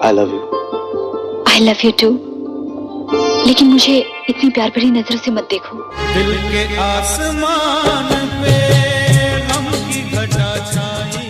I love you. I love you too, लेकिन मुझे इतनी प्यार भरी नजरों से मत देखो। दिल के आसमान पे गम की घटा छाई।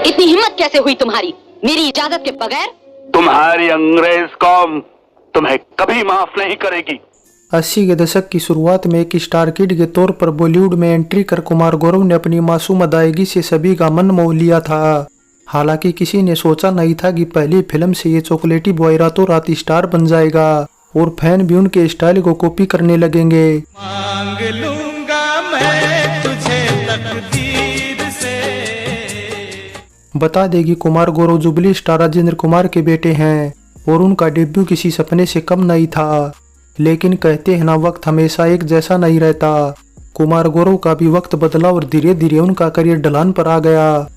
इतनी हिम्मत कैसे हुई तुम्हारी मेरी इजाजत के बगैर? तुम्हारी अंग्रेज कौम तुम्हें कभी माफ नहीं करेगी। 80 के दशक की शुरुआत में एक स्टार किड के तौर पर बॉलीवुड में एंट्री कर कुमार गौरव ने अपनी मासूम अदायगी से सभी का मन मोह लिया था। हालांकि किसी ने सोचा नहीं था कि पहली फिल्म से ये चॉकलेटी बॉय रातों रात स्टार बन जाएगा और फैन भी उनके स्टाइल को कॉपी करने लगेंगे। मांग लूंगा मैं तुझे तकदीर से। बता देगी कुमार गौरव जुबली स्टार राजेंद्र कुमार के बेटे हैं और उनका डेब्यू किसी सपने से कम नहीं था। लेकिन कहते हैं ना, वक्त हमेशा एक जैसा नहीं रहता। कुमार गौरव का भी वक्त बदला और धीरे धीरे उनका करियर ढलान पर आ गया,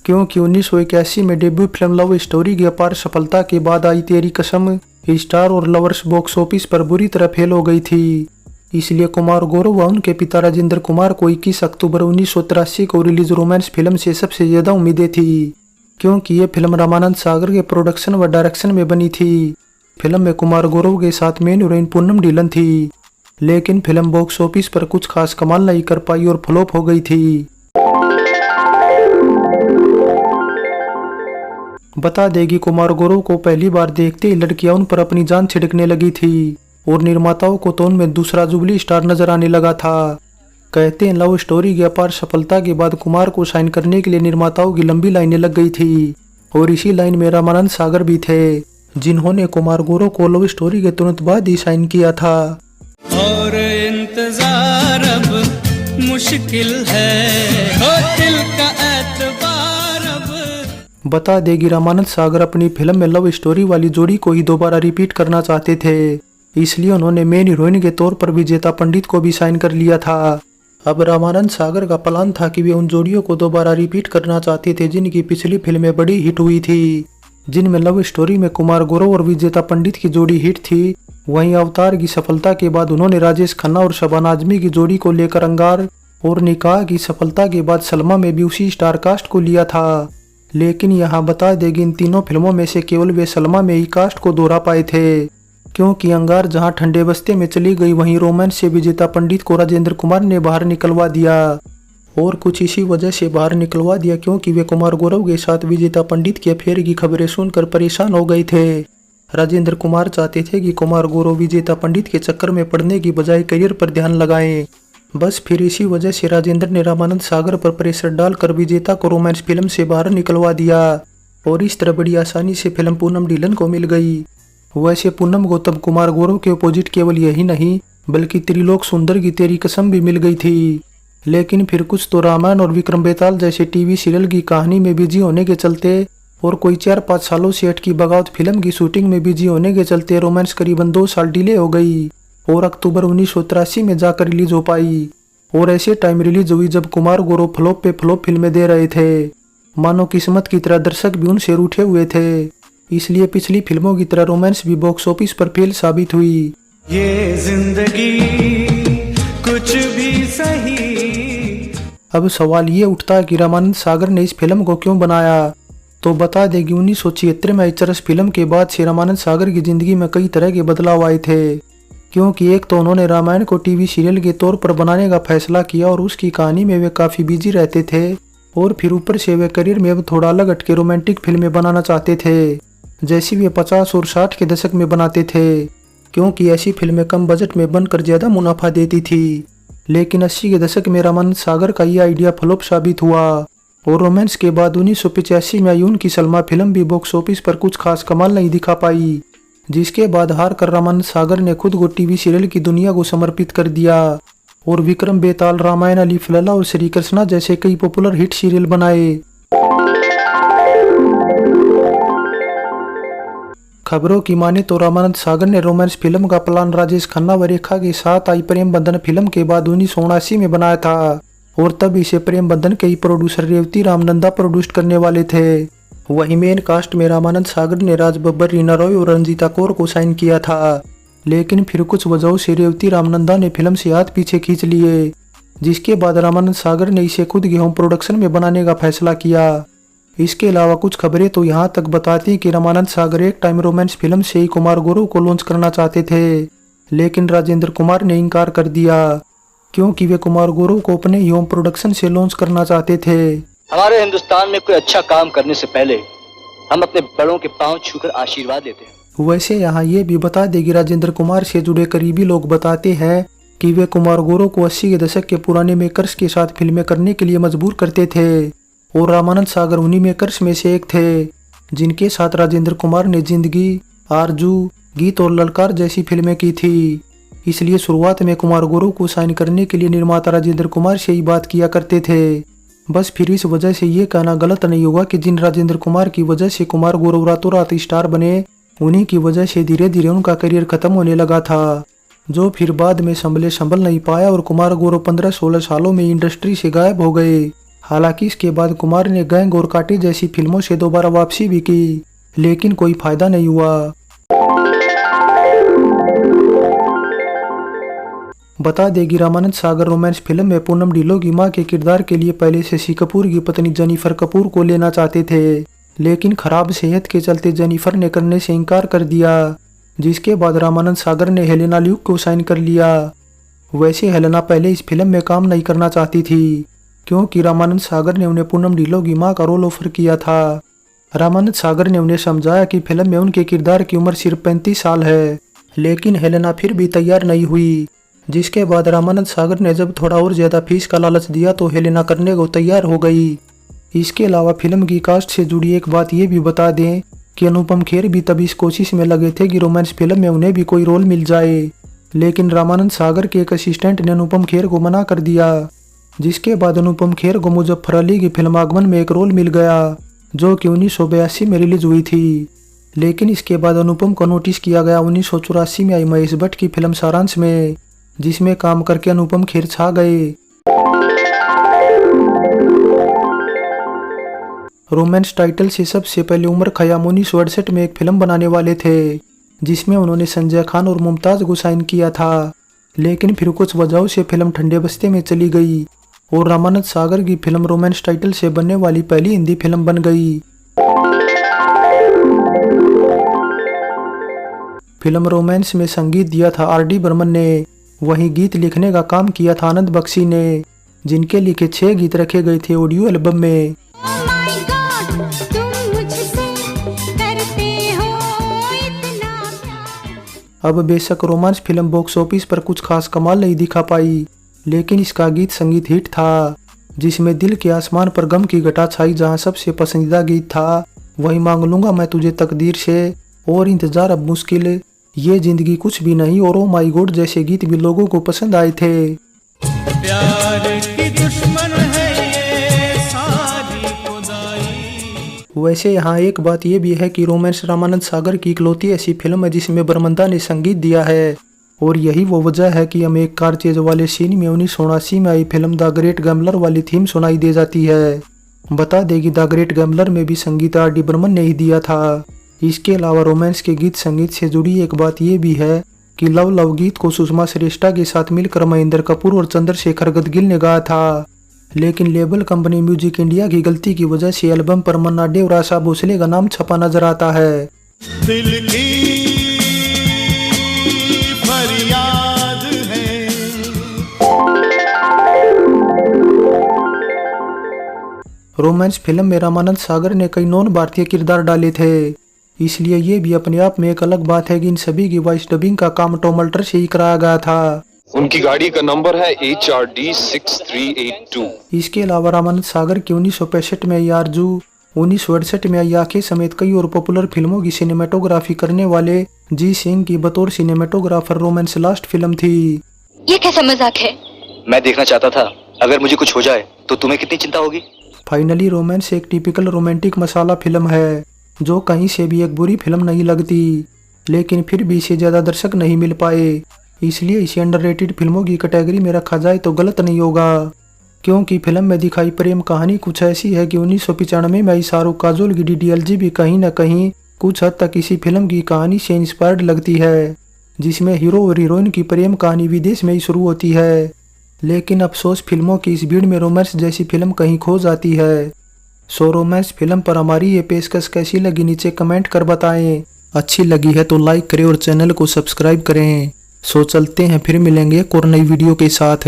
क्योंकि 1981 में डेब्यू फिल्म लव स्टोरी की अपार सफलता के बाद आई तेरी कसम स्टार और लवर्स बॉक्स ऑफिस पर बुरी तरह फेल हो गई थी। इसलिए कुमार गौरव व उनके पिता राजेंद्र कुमार को 21 अक्टूबर 1983 को रिलीज रोमांस फिल्म से सबसे ज्यादा उम्मीदें थी, क्योंकि ये फिल्म रामानंद सागर के प्रोडक्शन व डायरेक्शन में बनी थी। फिल्म में कुमार गौरव के साथ मेन हीरोइन पूनम ढिल्लन थी, लेकिन फिल्म बॉक्स ऑफिस पर कुछ खास कमाल नहीं कर पाई और फ्लॉप हो गई थी। बता देगी कुमार गौरव को पहली बार देखते ही लड़कियां उन पर अपनी जान छिड़कने लगी थी और निर्माताओं को तो उनमें दूसरा जुबली स्टार नजर आने लगा था। कहते हैं लव स्टोरी की अपार सफलता के बाद कुमार को साइन करने के लिए निर्माताओं की लंबी लाइनें लग गई थी और इसी लाइन में रामानंद सागर भी थे, जिन्होंने कुमार गौरव को लव स्टोरी के तुरंत बाद ही साइन किया था। और इंतजार अब मुश्किल है, हो दिल का एतबार अब। बता देगी रामानंद सागर अपनी फिल्म में लव स्टोरी वाली जोड़ी को ही दोबारा रिपीट करना चाहते थे, इसलिए उन्होंने मेन हीरोइन के तौर पर विजेता पंडित को भी साइन कर लिया था। अब रामानंद सागर का प्लान था कि वे उन जोड़ियों को दोबारा रिपीट करना चाहते थे जिनकी पिछली फिल्में बड़ी हिट हुई थी, जिनमें लव स्टोरी में कुमार गौरव और विजेता पंडित की जोड़ी हिट थी। वहीं अवतार की सफलता के बाद उन्होंने राजेश खन्ना और शबाना आजमी की जोड़ी को लेकर अंगार और निकाह की सफलता के बाद सलमा में भी उसी स्टार कास्ट को लिया था। लेकिन यहाँ बता देगी इन तीनों फिल्मों में से केवल वे सलमा में ही कास्ट को दोहरा पाए थे, क्योंकि अंगार जहां ठंडे बस्ते में चली गई वहीं रोमांस से विजेता पंडित को राजेंद्र कुमार ने बाहर निकलवा दिया और कुछ इसी वजह से बाहर निकलवा दिया क्योंकि वे कुमार गौरव के साथ विजेता पंडित के अफेयर की खबरें सुनकर परेशान हो गए थे। राजेंद्र कुमार चाहते थे कि कुमार गौरव विजेता पंडित के चक्कर में पड़ने की बजाय करियर पर ध्यान लगाएं। बस फिर इसी वजह से राजेंद्र ने रामानंद सागर पर प्रेशर डालकर विजेता को रोमांस फिल्म से बाहर निकलवा दिया और इस तरह बड़ी आसानी से फिल्म पूनम ढिल्लन को मिल गई। वैसे पूनम को तब कुमार गौरव के अपोजिट केवल यही नहीं बल्कि त्रिलोक सुंदर की तेरी कसम भी मिल गई थी। लेकिन फिर कुछ तो रामायण और विक्रम बेताल जैसे टीवी सीरियल की कहानी में बिजी होने के चलते और कोई 4-5 सालों से अटकी बगावत फिल्म की शूटिंग में बिजी होने के चलते रोमांस करीबन 2 साल डिले हो गई और अक्टूबर 1983 में जाकर रिलीज हो पाई। और ऐसे टाइम रिलीज हुई जब कुमार गौरव फ्लॉप पे फ्लॉप फिल्में दे रहे थे, मानो किस्मत की तरह दर्शक भी उनसे रूठे हुए थे। इसलिए पिछली फिल्मों की तरह रोमांस भी बॉक्स ऑफिस पर फेल साबित हुई। ये जिंदगी कुछ भी सही। अब सवाल ये उठता है कि रामानंद सागर ने इस फिल्म को क्यों बनाया। तो बता देगी 1976 में आई चरस फिल्म के बाद से रामानंद सागर की जिंदगी में कई तरह के बदलाव आए थे, क्योंकि एक तो उन्होंने रामायण को टीवी सीरियल के तौर पर बनाने का फैसला किया और उसकी कहानी में वे काफी बिजी रहते थे और फिर ऊपर से वे करियर में अब थोड़ा अलग हटके रोमांटिक फिल्में बनाना चाहते थे जैसी वे 50 और 60 के दशक में बनाते थे, क्योंकि ऐसी फिल्में कम बजट में बनकर ज्यादा मुनाफा देती थी। लेकिन 80 के दशक में रामानंद सागर का यह आइडिया फ्लॉप साबित हुआ और रोमांस के बाद 1985 में आई उनकी सलमा फिल्म भी बॉक्स ऑफिस पर कुछ खास कमाल नहीं दिखा पाई, जिसके बाद हार कर रामानंद सागर ने खुद को टीवी सीरियल की दुनिया को समर्पित कर दिया और विक्रम बेताल, रामायण, अली फलला और श्री कृष्णा जैसे कई पॉपुलर हिट सीरियल बनाए। खबरों की माने तो रामानंद सागर ने रोमांस फिल्म का प्लान राजेश खन्ना व रेखा के साथ आई प्रेम बंधन फिल्म के बाद 1979 में बनाया था और तब इसे प्रेम बंधन के ही प्रोड्यूसर रेवती रामनंदा प्रोड्यूस करने वाले थे। वहीं मेन कास्ट में रामानंद सागर ने राज बब्बर, रीना रॉय और रंजीता कौर को साइन किया था, लेकिन फिर कुछ वजहों से रेवती रामनंदा ने फिल्म से हाथ पीछे खींच लिए, जिसके बाद रामानंद सागर ने इसे खुद की होम प्रोडक्शन में बनाने का फैसला किया। इसके अलावा कुछ खबरें तो यहाँ तक बताती कि रामानंद सागर एक टाइम रोमांस फिल्म से ही कुमार गुरु को लॉन्च करना चाहते थे, लेकिन राजेंद्र कुमार ने इनकार कर दिया क्योंकि वे कुमार गुरु को अपने ही होम प्रोडक्शन से लॉन्च करना चाहते थे। हमारे हिंदुस्तान में कोई अच्छा काम करने से पहले हम अपने बड़ों के पांव छूकर आशीर्वाद लेते हैं। वैसे यहाँ ये भी बता देगी राजेंद्र कुमार से जुड़े करीबी लोग बताते हैं कि वे कुमार गुरु को 80 के दशक के पुराने मेकर्स के साथ फिल्में करने के लिए मजबूर करते थे और रामानंद सागर उन्हीं मेकर्स में से एक थे जिनके साथ राजेंद्र कुमार ने जिंदगी, आरजू, गीत और ललकार जैसी फिल्में की थी। इसलिए शुरुआत में कुमार गुरु को साइन करने के लिए निर्माता राजेंद्र कुमार से ही बात किया करते थे। बस फिर इस वजह से ये कहना गलत नहीं होगा कि जिन राजेंद्र कुमार की वजह से कुमार गुरु रातों रात स्टार बने, उन्हीं की वजह से धीरे धीरे उनका करियर खत्म होने लगा था, जो फिर बाद में संभल नहीं पाया और कुमार गुरु 15-16 सालों में इंडस्ट्री से गायब हो गए। हालांकि इसके बाद कुमार ने गैंग और काटे जैसी फिल्मों से दोबारा वापसी भी की, लेकिन कोई फायदा नहीं हुआ। बता देगी रामानंद सागर रोमांस फिल्म में पूनम ढिल्लों की मां के किरदार के लिए पहले शशि कपूर की पत्नी जेनिफर कपूर को लेना चाहते थे, लेकिन खराब सेहत के चलते जेनिफर ने करने से इनकार कर दिया, जिसके बाद रामानंद सागर ने हेलेना ल्यूक को साइन कर लिया। वैसे हेलेना पहले इस फिल्म में काम नहीं करना चाहती थी क्योंकि रामानंद सागर ने उन्हें पूनम ढिल्लों की मां का रोल ऑफर किया था। रामानंद सागर ने उन्हें समझाया कि फिल्म में उनके किरदार की उम्र सिर्फ 35 साल है, लेकिन हेलेना फिर भी तैयार नहीं हुई, जिसके बाद रामानंद सागर ने जब थोड़ा और ज्यादा फीस का लालच दिया तो हेलेना करने को तैयार हो गई। इसके अलावा फिल्म की कास्ट से जुड़ी एक बात ये भी बता दें कि अनुपम खेर भी तब इस कोशिश में लगे थे कि रोमांस फिल्म में उन्हें भी कोई रोल मिल जाए, लेकिन रामानंद सागर के एक असिस्टेंट ने अनुपम खेर को मना कर दिया, जिसके बाद अनुपम खेर को मुजफ्फर अली की फिल्म आगमन में एक रोल मिल गया जो कि 1982 में रिलीज हुई थी। लेकिन इसके बाद अनुपम को नोटिस किया गया 1984 में आई महेश भट्ट की फिल्म सारांश में, जिसमें काम करके अनुपम खेर छा गए। रोमांस टाइटल से सबसे पहले उमर खयाम 1968 में एक फिल्म बनाने वाले थे, जिसमें उन्होंने संजय खान और मुमताज को साइन किया था, लेकिन फिर कुछ वजहों से फिल्म ठंडे बस्ते में चली गई और रामानंद सागर की फिल्म रोमांस टाइटल से बनने वाली पहली हिंदी फिल्म बन गई। फिल्म रोमांस में संगीत दिया था R.D. बर्मन ने, वहीं गीत लिखने का काम किया था आनंद बख्शी ने, जिनके लिखे 6 गीत रखे गए थे ऑडियो एल्बम में। अब बेशक रोमांस फिल्म बॉक्स ऑफिस पर कुछ खास कमाल नहीं दिखा पाई, लेकिन इसका गीत संगीत हिट था, जिसमें दिल के आसमान पर गम की घटा छाई जहां सबसे पसंदीदा गीत था वही मांग लूंगा मैं तुझे तकदीर से और इंतजार अब मुश्किल, ये जिंदगी कुछ भी नहीं और ओ माई गॉड जैसे गीत भी लोगों को पसंद आए थे। प्यार की दुश्मन है ये सारी खुदाई। वैसे यहाँ एक बात यह भी है कि रोमांस रामानंद सागर की इकलौती ऐसी फिल्म है जिसमें बर्मंदा ने संगीत दिया है, और यही वो वजह है कि हमें एक कार चेज वाले सीन में 1979 में आई फिल्म द ग्रेट गैम्बलर वाली थीम सुनाई दे जाती है। बता देगी द ग्रेट गैम्बलर में भी संगीत R.D. बर्मन ने ही दिया था। इसके अलावा रोमांस के गीत संगीत से जुड़ी एक बात यह भी है कि लव लव गीत को सुषमा श्रेष्ठा के साथ मिलकर महेंद्र कपूर और चंद्रशेखर गदगिल ने गाया था, लेकिन लेबल कंपनी म्यूजिक इंडिया की गलती की वजह से एल्बम पर मन्ना डे और आशा भोसले का नाम छपा नजर आता है। दिल की फरियाद है। रोमांस फिल्म में रामानंद सागर ने कई नॉन भारतीय किरदार डाले थे, इसलिए ये भी अपने आप में एक अलग बात है कि इन सभी की वॉइस डबिंग का काम टॉम अल्टर से ही कराया गया था। उनकी गाड़ी का नंबर है HRD 6382। इसके अलावा रामानंद सागर की 1965 में आई आरजू, 1968 में आई आंखें समेत कई और पॉपुलर फिल्मों की सिनेमेटोग्राफी करने वाले जी सिंह की बतौर सिनेमेटोग्राफर रोमांस लास्ट फिल्म थी। ये कैसा मजाक है? मैं देखना चाहता था अगर मुझे कुछ हो जाए तो तुम्हें कितनी चिंता होगी। फाइनली रोमांस एक टिपिकल रोमांटिक मसाला फिल्म है जो कहीं से भी एक बुरी फिल्म नहीं लगती, लेकिन फिर भी इसे ज्यादा दर्शक नहीं मिल पाए, इसलिए इसे अंडररेटेड फिल्मों की कैटेगरी में रखा जाए तो गलत नहीं होगा, क्योंकि फिल्म में दिखाई प्रेम कहानी कुछ ऐसी है कि 1995 में आई शाहरुख काजोल की DDLG भी कहीं न कहीं कुछ हद तक इसी फिल्म की कहानी से इंस्पायर्ड लगती है, जिसमें हीरो और हीरोइन की प्रेम कहानी विदेश में ही शुरू होती है, लेकिन अफसोस फिल्मों की इस भीड़ में रोमांस जैसी फिल्म कहीं खो जाती है। सो रोमांस फिल्म पर हमारी ये पेशकश कैसी लगी नीचे कमेंट कर बताएं। अच्छी लगी है तो लाइक करें और चैनल को सब्सक्राइब करें। सो चलते हैं, फिर मिलेंगे एक और नई वीडियो के साथ।